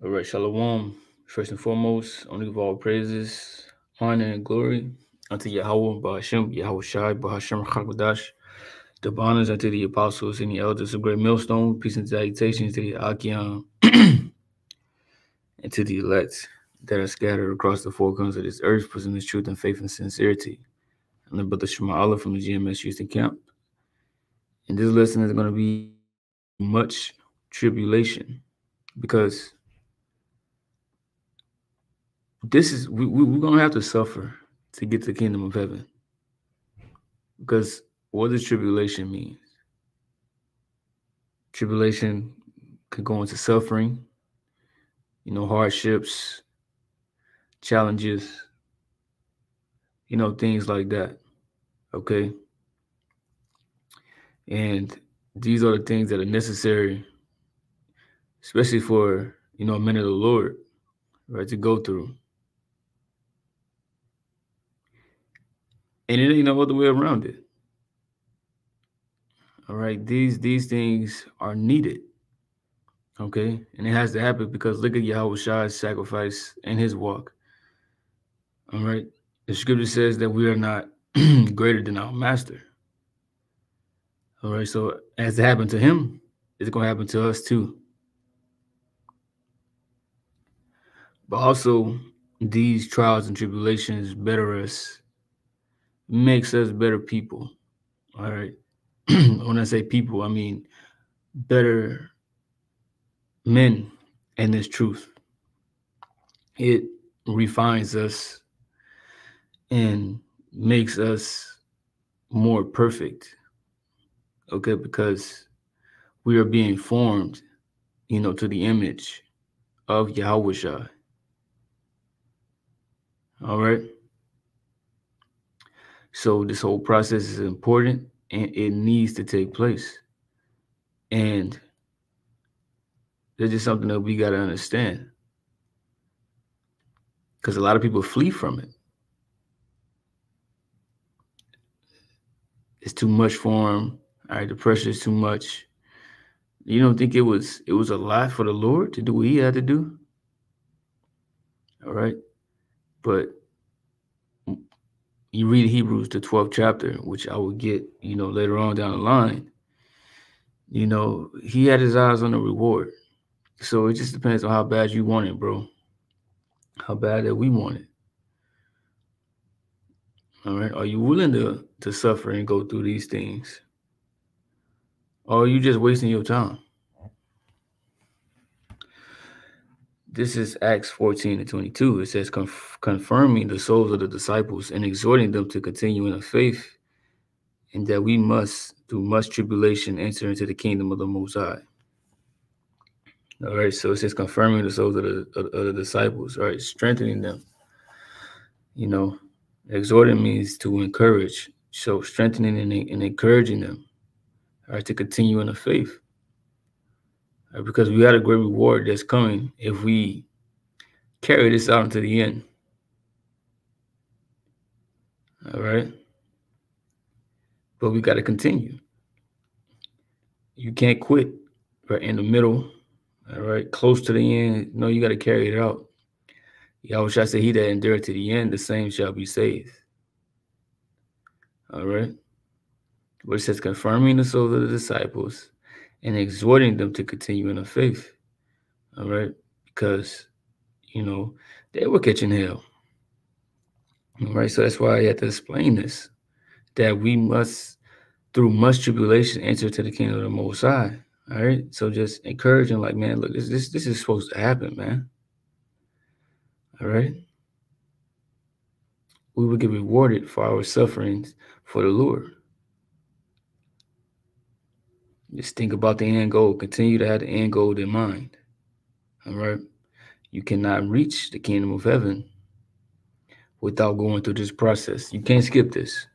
All right, Shalom. First and foremost, only give all praises, honor, and glory unto Yahweh, Bahashem, Yahweh Shai, Bahashem, Chakodash. The honors unto the apostles and the elders of Great Millstone. Peace and salutations to the Achaeon and to the elect that are scattered across the four corners of this earth, presenting this truth and faith and sincerity. I'm the brother Shema Allah from the GMS Houston camp. And this lesson is going to be much tribulation because we're gonna have to suffer to get to the kingdom of heaven. Because what does tribulation mean? Tribulation could go into suffering, hardships, challenges, things like that. Okay. And these are the things that are necessary, especially for a man of the Lord, right, to go through. And it ain't no other way around it. All right, these things are needed. Okay, and it has to happen because look at Yahweh Shai's sacrifice and his walk. All right, the scripture says that we are not greater than our master. All right, so as it happened to him, it's going to happen to us too. But also, these trials and tribulations better us, makes us better people. All right, when I say people, I mean better men in this truth. It refines us and makes us more perfect. Okay, because we are being formed, to the image of Yahweh Shai. All right. So this whole process is important and it needs to take place. And there's just something that we got to understand. Because a lot of people flee from it. It's too much for them. All right, the pressure is too much. You don't think it was a lot for the Lord to do what he had to do? All right. But you read Hebrews, the 12th chapter, which I will get, later on down the line. He had his eyes on the reward. So it just depends on how bad you want it, bro. How bad that we want it. All right. Are you willing to suffer and go through these things? Or are you just wasting your time? This is Acts 14:22. It says, confirming the souls of the disciples and exhorting them to continue in the faith, and that we must, through much tribulation, enter into the kingdom of the Most High. All right, so it says confirming the souls of the disciples, all right, strengthening them. Exhorting means to encourage, so strengthening and encouraging them, all right, to continue in the faith. Right, because we got a great reward that's coming if we carry this out until the end. All right. But we got to continue. You can't quit right in the middle. All right. Close to the end. No, you got to carry it out. Yahweh shall say, he that endureth to the end, the same shall be saved. All right. But it says confirming the souls of the disciples and exhorting them to continue in the faith. All right. Because, they were catching hell. All right. So that's why I had to explain this, that we must, through much tribulation, enter to the kingdom of the Most High. All right. So just encouraging, like, man, look, this is supposed to happen, man. All right. We will get rewarded for our sufferings for the Lord. Just think about the end goal. Continue to have the end goal in mind. All right. You cannot reach the kingdom of heaven without going through this process. You can't skip this.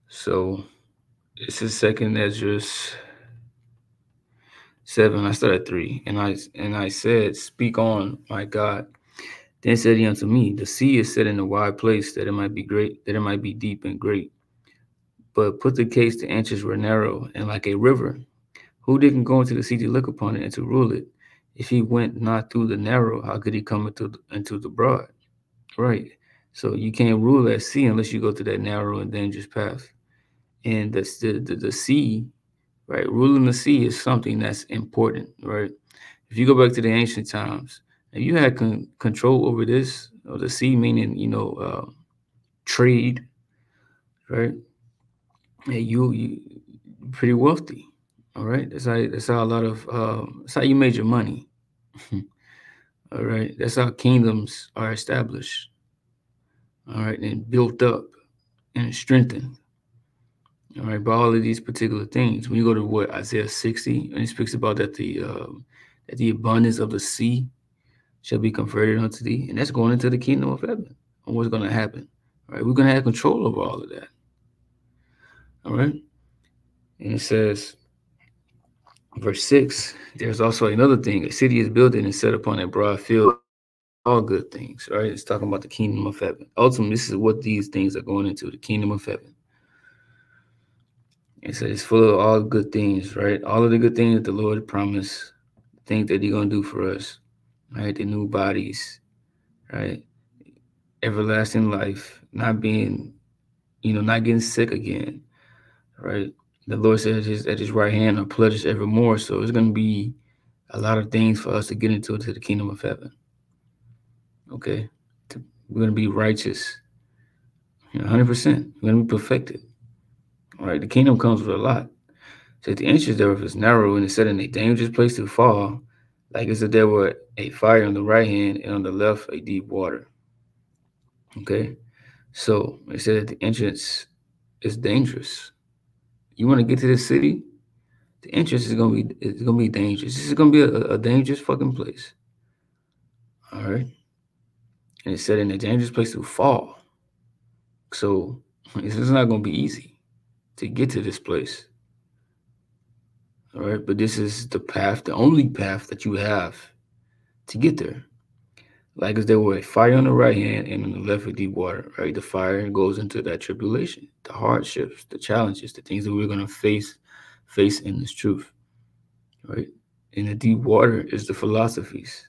So this is 2nd Ezra 7. I started at 3. And I said, speak on, my God. Then said he unto me, the sea is set in a wide place, that it might be great, that it might be deep and great. But put the case, the entrance were narrow and like a river, Who didn't go into the sea to look upon it and to rule it? If he went not through the narrow, how could he come into the broad? Right. So you can't rule that sea unless you go through that narrow and dangerous path. And that's the sea, right? Ruling the sea is something that's important, right? If you go back to the ancient times, and you had control over this, or the sea, meaning trade, right? And you pretty wealthy, all right. That's how a lot of that's how you made your money. All right, that's how kingdoms are established. All right, and built up and strengthened. All right, by all of these particular things. When you go to what Isaiah 60, and he speaks about that the abundance of the sea shall be converted unto thee, and that's going into the kingdom of heaven. And what's going to happen? All right, we're going to have control over all of that. All right, and it says, verse 6, there's also another thing. A city is built and set upon a broad field, all good things, right? It's talking about the kingdom of heaven. Ultimately, this is what these things are going into, the kingdom of heaven. It says it's full of all good things, right? All of the good things that the Lord promised, things that He's going to do for us, right? The new bodies, right? Everlasting life, not being, not getting sick again, right? The Lord said at his right hand are pledged evermore. So it's going to be a lot of things for us to get into the kingdom of heaven. Okay. We're going to be righteous, 100%. We're going to be perfected. All right. The kingdom comes with a lot. So the entrance thereof is narrow and it's set in a dangerous place to fall. Like as if there were a fire on the right hand and on the left a deep water. Okay. So it said that the entrance is dangerous. You want to get to this city? The entrance is gonna be dangerous. This is gonna be a dangerous fucking place. All right. And it's set in a dangerous place to fall. So it's not gonna be easy to get to this place. All right, but this is the path, the only path that you have to get there. Like as there were a fire on the right hand and on the left a deep water, right? The fire goes into that tribulation, the hardships, the challenges, the things that we're gonna face in this truth. Right? And the deep water is the philosophies.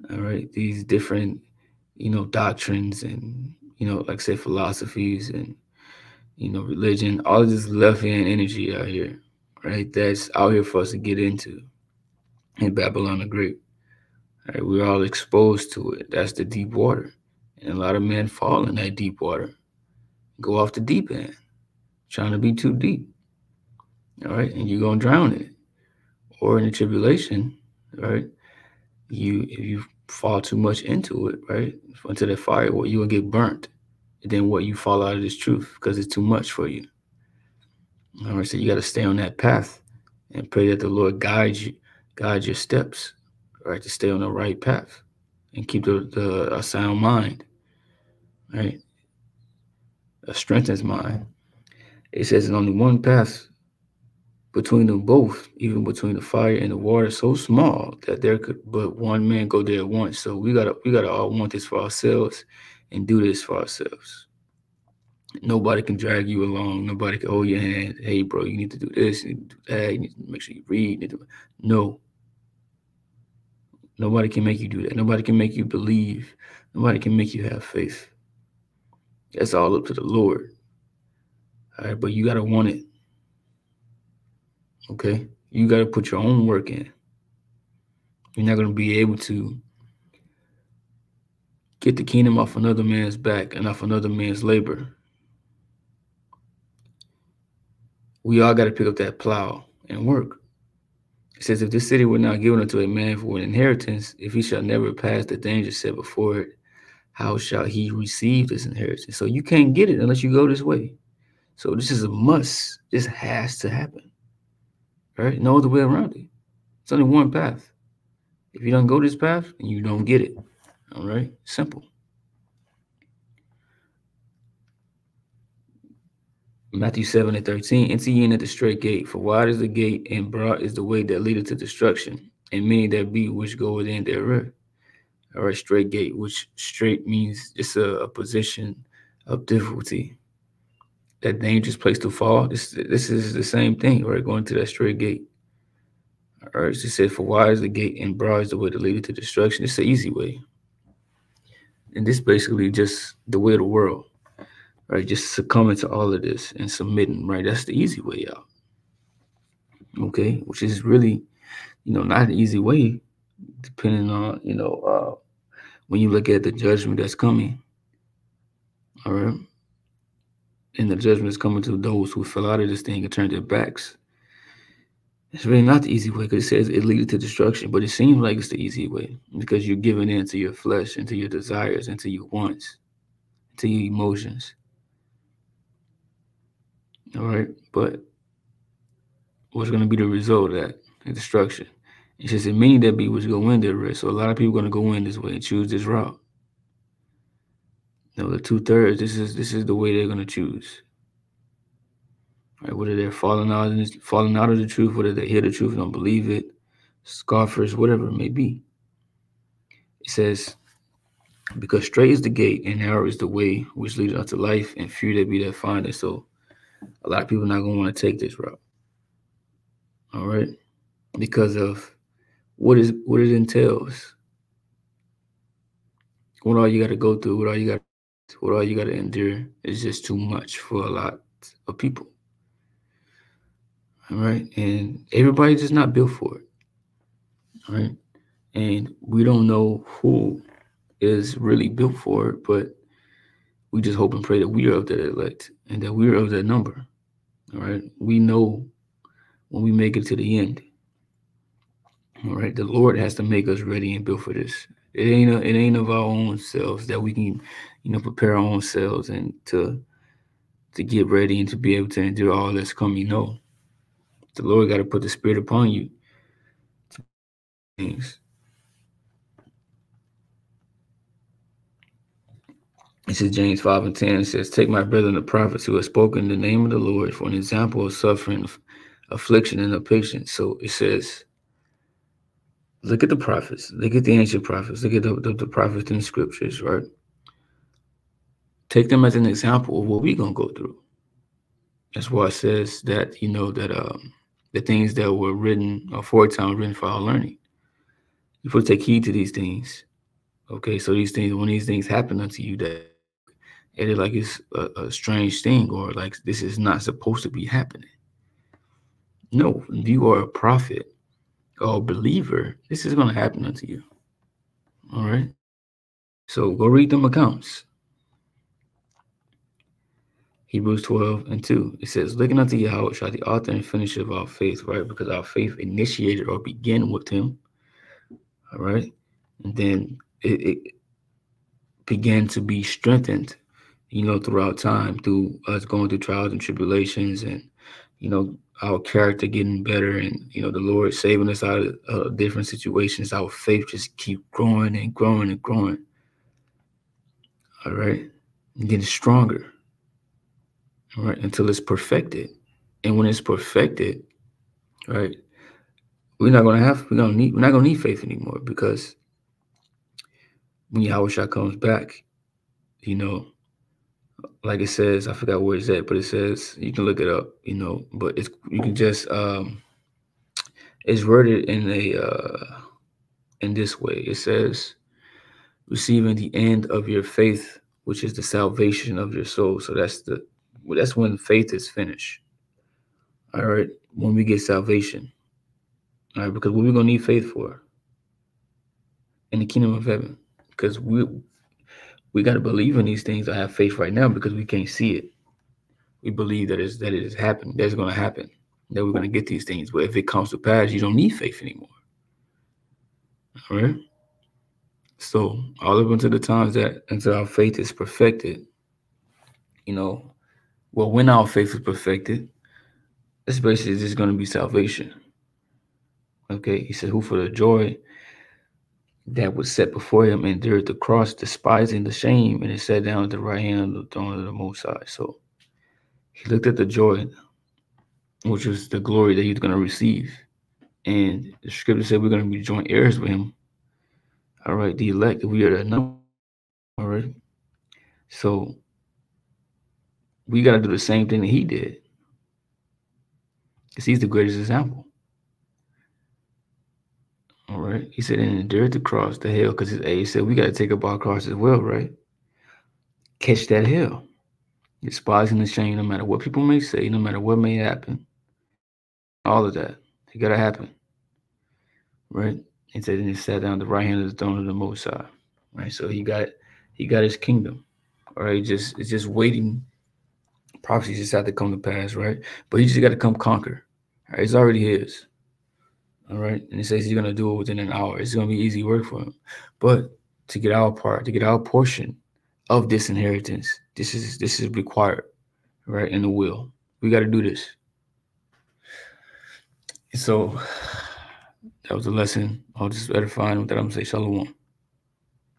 All right, these different, doctrines and like say philosophies and religion, all of this left hand energy out here, right? That's out here for us to get into in Babylon the Great. Right, we're all exposed to it. That's the deep water. And a lot of men fall in that deep water, go off the deep end, trying to be too deep. All right, and you're gonna drown in it. Or in the tribulation, right? If you fall too much into it, right? Into the fire, well, you're gonna get burnt. And then what, you fall out of this truth because it's too much for you. All right, so you got to stay on that path and pray that the Lord guide your steps, right, to stay on the right path and keep a sound mind, right, a strengthened mind. It says there's only one path between them both, even between the fire and the water, so small that there could but one man go there at once. So we gotta all want this for ourselves and do this for ourselves. Nobody can drag you along. Nobody can hold your hand. Hey, bro, you need to do this. You need to do that. You need to make sure you read. No. Nobody can make you do that. Nobody can make you believe. Nobody can make you have faith. That's all up to the Lord. All right, but you got to want it. Okay? You got to put your own work in. You're not going to be able to get the kingdom off another man's back and off another man's labor. We all got to pick up that plow and work. It says, if this city were not given unto a man for an inheritance, if he shall never pass the danger set before it, how shall he receive this inheritance? So you can't get it unless you go this way. So this is a must. This has to happen. Right? No other way around it. It's only one path. If you don't go this path, then you don't get it. All right? Simple. Matthew 7:13, enter ye in at the straight gate, for wide is the gate, and broad is the way that leadeth to destruction, and many there be which go within thereof. All right, straight gate, which straight means it's a position of difficulty. that dangerous place to fall. This is the same thing, right? Going to that straight gate. All right, she said, "For wide is the gate and broad is the way to lead to destruction." It's the easy way, and this basically just the way of the world, right? Just succumbing to all of this and submitting, right? That's the easy way out. Okay, which is really, not an easy way, depending on, when you look at the judgment that's coming. All right, and the judgment is coming to those who fell out of this thing and turned their backs. It's really not the easy way because it says it leads to destruction, but it seems like it's the easy way because you're giving in to your flesh, into your desires, into your wants, into your emotions. All right, but what's going to be the result of that? The destruction. It says, "And many that be which go in their rest." So a lot of people are going to go in this way and choose this route. The 2/3. This is the way they're going to choose. Right? Whether they're falling out of the truth, whether they hear the truth, don't believe it, scoffers, whatever it may be. It says, "Because straight is the gate and narrow is the way which leads unto life, and few there be that find it." So a lot of people are not going to want to take this route. All right, because of what it entails, what all you got to go through, what all you got to endure is just too much for a lot of people. All right, and everybody's just not built for it. All right, and we don't know who is really built for it, but we just hope and pray that we are of that elect and that we are of that number. All right, we know when we make it to the end. All right, the Lord has to make us ready and built for this. It ain't of our own selves that we can, prepare our own selves and to get ready and to be able to endure all that's coming. No, the Lord got to put the Spirit upon you. Things. It says James 5:10. It says, "Take my brethren the prophets who have spoken in the name of the Lord for an example of suffering, affliction, and of patience." So it says, look at the prophets, look at the ancient prophets, look at the prophets in the scriptures, right? Take them as an example of what we're gonna go through. That's why it says that the things that were written aforetime written for our learning. You supposed to take heed to these things. Okay, so when these things happen unto you, that it is like it's a strange thing, or like this is not supposed to be happening. No, if you are a prophet or a believer, this is gonna happen unto you. All right. So go read them accounts. Hebrews 12:2. It says, "Looking unto Yahweh, shall the author and finisher of our faith," right? Because our faith initiated or began with him. All right. And then it began to be strengthened, throughout time through us going through trials and tribulations and, our character getting better and, the Lord saving us out of different situations. Our faith just keep growing and growing and growing. All right. And getting stronger. All right. Until it's perfected. And when it's perfected, right, we're not gonna need faith anymore, because when Yahweh comes back, like it says, I forgot where it's at, but it says, you can look it up, but you can just it's worded in this way. It says, "Receiving the end of your faith, which is the salvation of your soul." So that's when faith is finished. All right, when we get salvation. All right, because what we're gonna need faith for in the kingdom of heaven, because we got to believe in these things. I have faith right now because we can't see it. We believe that it is happening. That's going to happen. That we're going to get these things. But if it comes to pass, you don't need faith anymore. All right. So all up until the times that until our faith is perfected, when our faith is perfected, it's basically just going to be salvation. Okay. He said, "Who for the joy that was set before him endured the cross, despising the shame, and is sat down at the right hand of the throne of the Most High." So he looked at the joy, which was the glory that he's going to receive. And the scripture said we're going to be joint heirs with him. All right, the elect, we are the number. All right. So we got to do the same thing that he did, because he's the greatest example. All right. He said, and endured the cross, the hell, because his age said we got to take up our cross as well, right? Catch that hell. Despising the shame, no matter what people may say, no matter what may happen. All of that. It got to happen. Right? He said, and he sat down at the right hand of the throne of the Most High. Right? So he got his kingdom. All right. It's just waiting. Prophecies just have to come to pass, right? But he just got to come conquer. All right? It's already his. All right. And he says he's gonna do it within an hour. It's gonna be easy work for him. But to get our part, to get our portion of this inheritance, this is required, right? In the will. We gotta do this. And so that was a lesson. I'll just edifying with that. I'm gonna say shalom.